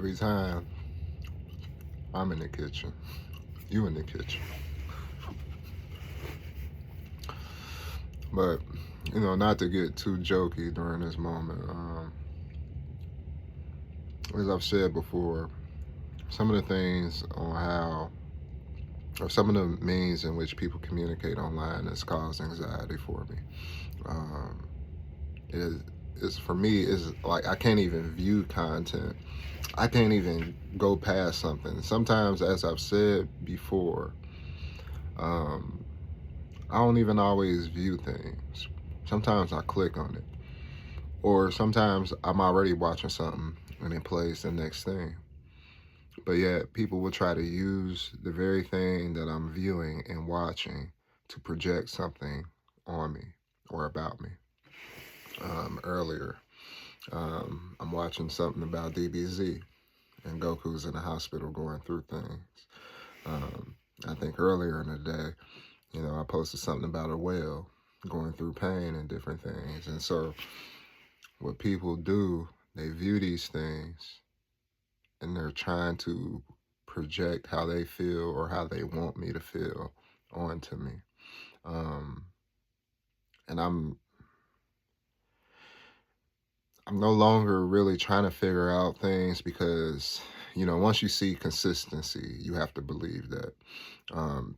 Every time I'm in the kitchen, you in the kitchen. But, not to get too jokey during this moment, as I've said before, some of the things on how, or some of the means in which people communicate online has caused anxiety for me. Um, it is for me is like I can't even view content. I can't even go past something. Sometimes, as I've said before, um, I don't even always view things. Sometimes I click on it, or sometimes I'm already watching something and it plays the next thing. But yet, people will try to use the very thing that I'm viewing and watching to project something on me or about me. Earlier, I'm watching something about DBZ and Goku's in the hospital going through things. Um, I think earlier in the day, I posted something about a whale going through pain and different things. And so, what people do, they view these things and they're trying to project how they feel or how they want me to feel onto me. Um, and I'm no longer really trying to figure out things because, once you see consistency, you have to believe that.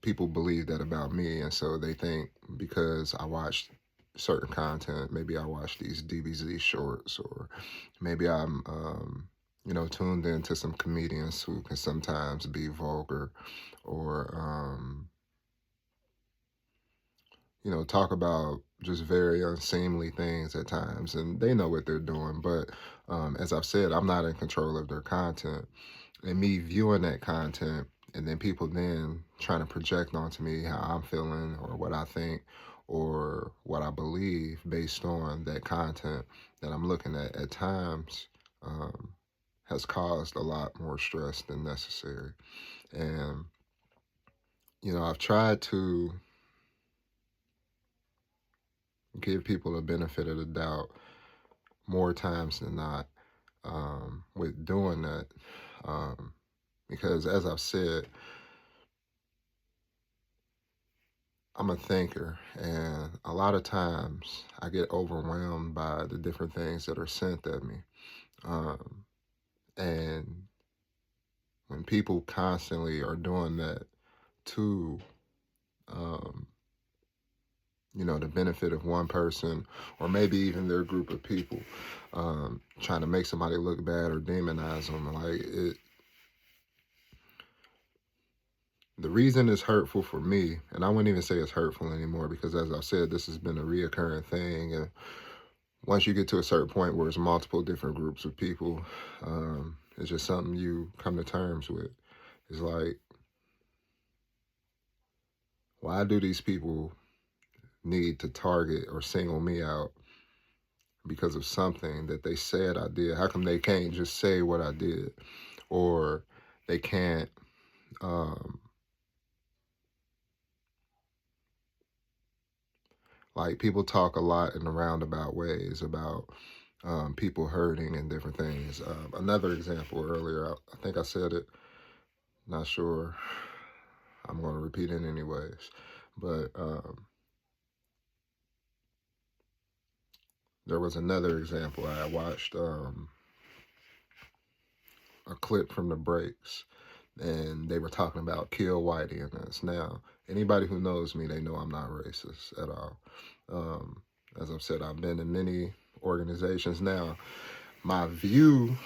People believe that about me, and so they think because I watched certain content, maybe I watch these DBZ shorts, or maybe I'm, tuned into some comedians who can sometimes be vulgar, or talk about just very unseemly things at times, and they know what they're doing. But as I've said, I'm not in control of their content, and me viewing that content, and then people then trying to project onto me how I'm feeling or what I think or what I believe based on that content that I'm looking at times um, has caused a lot more stress than necessary. And I've tried to give people the benefit of the doubt more times than not with doing that. Um, because as I've said, I'm a thinker, and a lot of times I get overwhelmed by the different things that are sent at me. Um, and when people constantly are doing that to, um, the benefit of one person or maybe even their group of people, trying to make somebody look bad or demonize them, the reason it's hurtful for me, and I wouldn't even say it's hurtful anymore because, as I've said, this has been a reoccurring thing. And once you get to a certain point where it's multiple different groups of people, it's just something you come to terms with. It's like, why do these people need to target or single me out because of something that they said I did? How come they can't just say what I did? Or they can't, um, like, people talk a lot in roundabout ways about people hurting and different things. Another example earlier, I think I said it, not sure. I'm going to repeat it anyways. But there was another example. I watched a clip from the breaks, and they were talking about kill Whitey in this. Now, anybody who knows me, they know I'm not racist at all. Um, as I've said, I've been in many organizations. Now, my view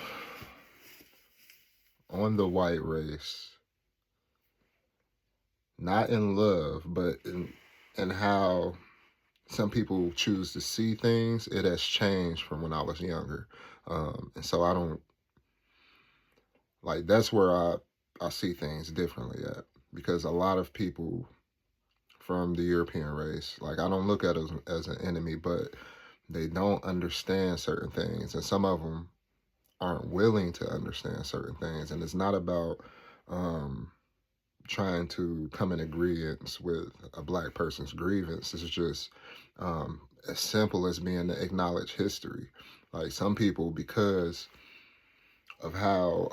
on the white race, not in love, but in how some people choose to see things, it has changed from when I was younger. And so I don't, that's where I see things differently at, because a lot of people from the European race, I don't look at it as an enemy, but they don't understand certain things. And some of them aren't willing to understand certain things. And it's not about um, trying to come in agreement with a black person's grievance. It's just as simple as being to acknowledge history. Like, some people, because of how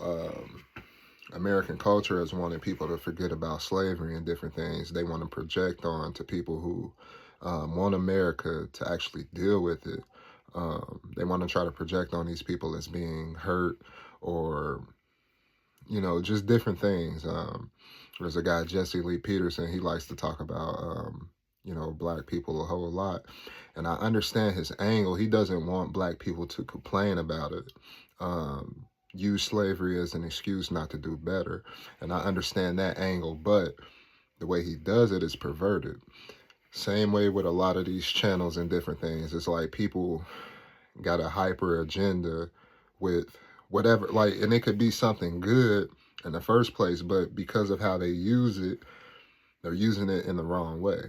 American culture has wanted people to forget about slavery and different things. They want to project on to people who want America to actually deal with it. They want to try to project on these people as being hurt or, just different things. There's a guy, Jesse Lee Peterson, he likes to talk about, black people a whole lot. And I understand his angle. He doesn't want black people to complain about it. Use slavery as an excuse not to do better. And I understand that angle, but the way he does it is perverted. Same way with a lot of these channels and different things. It's like people got a hyper agenda with whatever, like, and it could be something good in the first place, but because of how they use it, they're using it in the wrong way.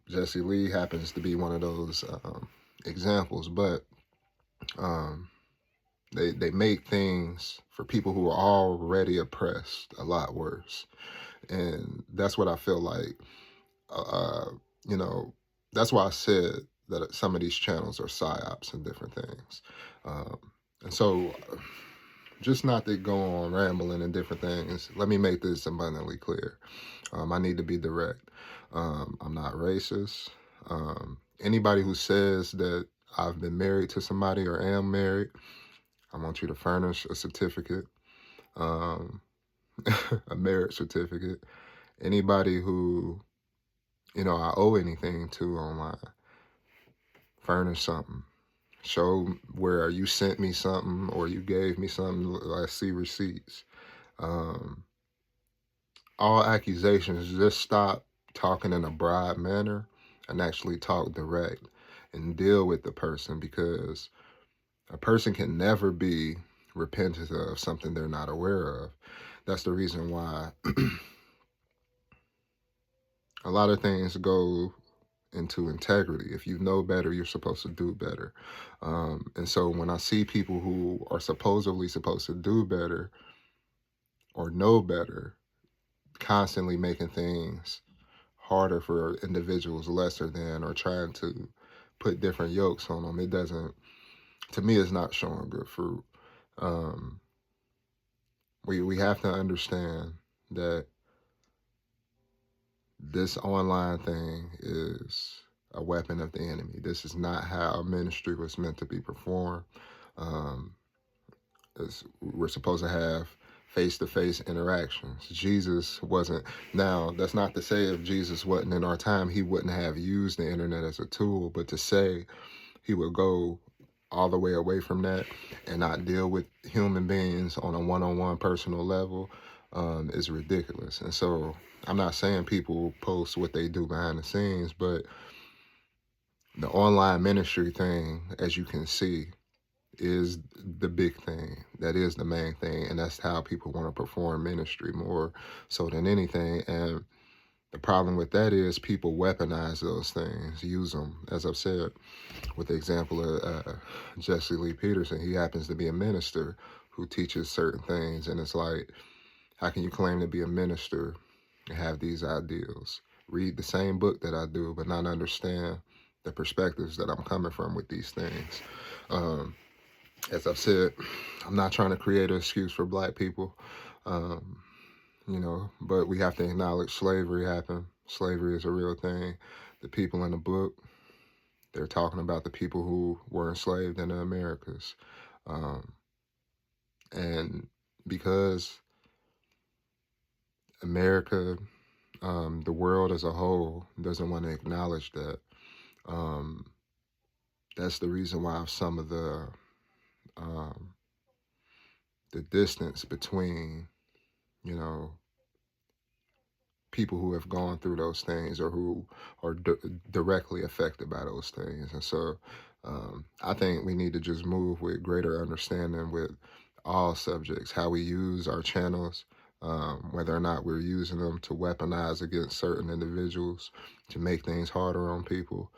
Jesse Lee happens to be one of those examples, but um, they make things for people who are already oppressed a lot worse, and that's what I feel like. Uh, you know, that's why I said that some of these channels are psyops and different things. Um, and so, just not to go on rambling and different things, let me make this abundantly clear. I need to be direct. I'm not racist. Anybody who says that I've been married to somebody or am married, I want you to furnish a certificate, um, a marriage certificate. Anybody who, I owe anything to online, furnish something. Show where you sent me something or you gave me something. I see receipts. Um, all accusations, just stop talking in a broad manner and actually talk direct and deal with the person, because a person can never be repentant of something they're not aware of. That's the reason why a lot of things go into integrity. If you know better, you're supposed to do better. And so when I see people who are supposedly supposed to do better or know better, constantly making things harder for individuals lesser than, or trying to put different yokes on them, it doesn't, to me, it's not showing good fruit. Um, we have to understand that this online thing is a weapon of the enemy. This is not how ministry was meant to be performed. Um, we're supposed to have face-to-face interactions. Jesus wasn't. Now, that's not to say if Jesus wasn't in our time, he wouldn't have used the internet as a tool, but to say he would go all the way away from that and not deal with human beings on a one-on-one personal level is ridiculous. And so I'm not saying people post what they do behind the scenes, but the online ministry thing, as you can see, is the big thing. That is the main thing. And that's how people want to perform ministry more so than anything. And the problem with that is people weaponize those things, use them. As I've said, with the example of Jesse Lee Peterson, he happens to be a minister who teaches certain things. And it's like, how can you claim to be a minister and have these ideals? Read the same book that I do, but not understand the perspectives that I'm coming from with these things. As I've said, I'm not trying to create an excuse for black people, um, but we have to acknowledge slavery happened. Slavery is a real thing. The people in the book, they're talking about the people who were enslaved in the Americas. Um, and because America, the world as a whole, doesn't want to acknowledge that, um, that's the reason why some of um, the distance between, you know, people who have gone through those things or who are directly affected by those things. And so I think we need to just move with greater understanding with all subjects, how we use our channels, whether or not we're using them to weaponize against certain individuals, to make things harder on people,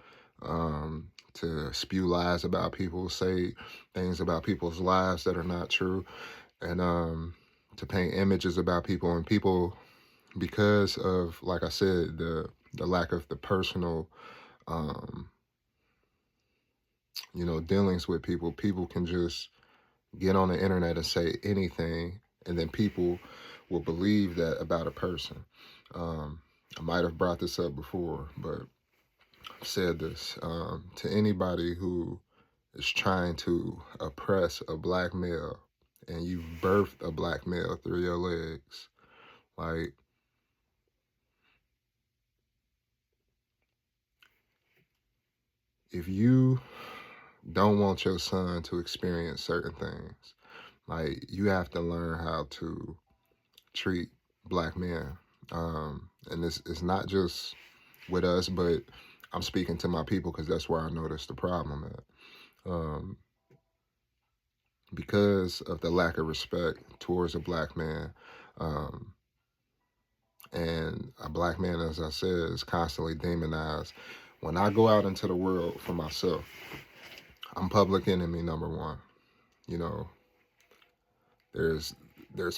to spew lies about people, say things about people's lives that are not true, and to paint images about people. And people, because of, like I said, the lack of the personal, um, dealings with people, people can just get on the internet and say anything, and then people will believe that about a person. I might have brought this up before, but I've said this to anybody who is trying to oppress a black male, and you've birthed a black male through your legs. Like, if you don't want your son to experience certain things, like, you have to learn how to treat black men. And this is not just with us, but I'm speaking to my people because that's where I notice the problem at. Because of the lack of respect towards a black man, um, and a black man, as I said, is constantly demonized. When I go out into the world for myself, I'm public enemy number one. You know, there's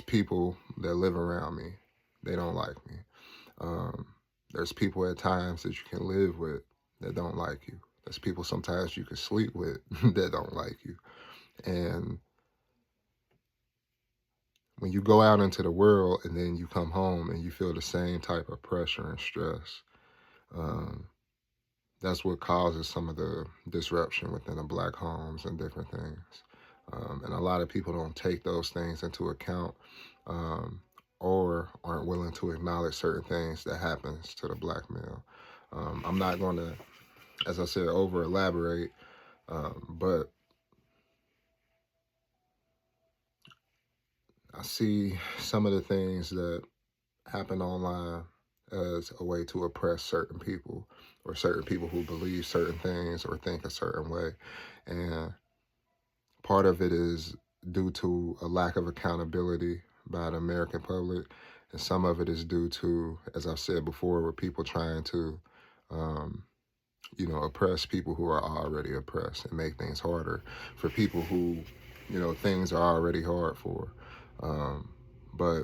people that live around me. They don't like me. Um, there's people at times that you can live with that don't like you. There's people sometimes you can sleep with that don't like you. And when you go out into the world and then you come home and you feel the same type of pressure and stress, um, that's what causes some of the disruption within the black homes and different things. And a lot of people don't take those things into account, or aren't willing to acknowledge certain things that happens to the black male. I'm not going to, as I said, over elaborate, but I see some of the things that happen online as a way to oppress certain people, or certain people who believe certain things or think a certain way. And part of it is due to a lack of accountability by the American public, and some of it is due to, as I've said before, with people trying to, um, oppress people who are already oppressed and make things harder for people who, things are already hard for. But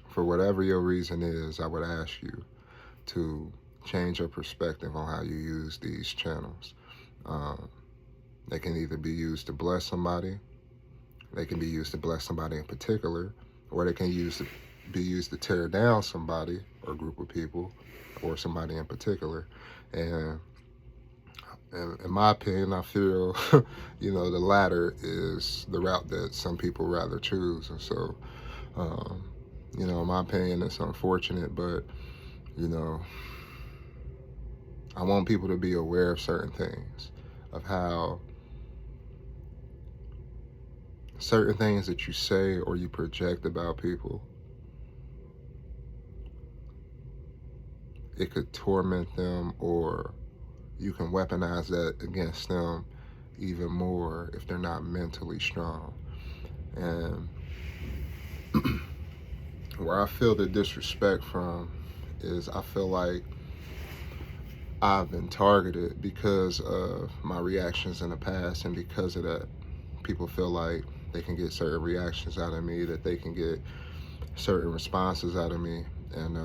for whatever your reason is, I would ask you to change your perspective on how you use these channels. They can either be used to bless somebody, they can be used to bless somebody in particular, or they can be used to tear down somebody or a group of people or somebody in particular. And in my opinion, I feel, the latter is the route that some people rather choose. And so, in my opinion, it's unfortunate, but, I want people to be aware of certain things, of how certain things that you say or you project about people, it could torment them, or you can weaponize that against them even more if they're not mentally strong. And where I feel the disrespect from is I feel like I've been targeted because of my reactions in the past, and because of that, people feel like they can get certain reactions out of me, that they can get certain responses out of me, and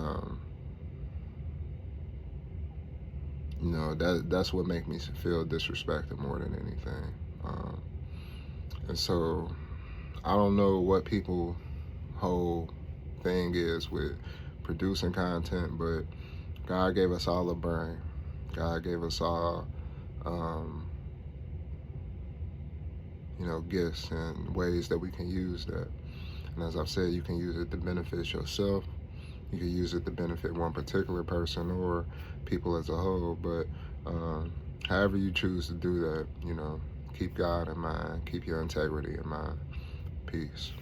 that's what makes me feel disrespected more than anything. And so I don't know what people whole thing is with producing content, but God gave us all a brain. God gave us all, gifts and ways that we can use that. And as I've said, you can use it to benefit yourself. You can use it to benefit one particular person or people as a whole. But however you choose to do that, keep God in mind, keep your integrity in mind. Peace.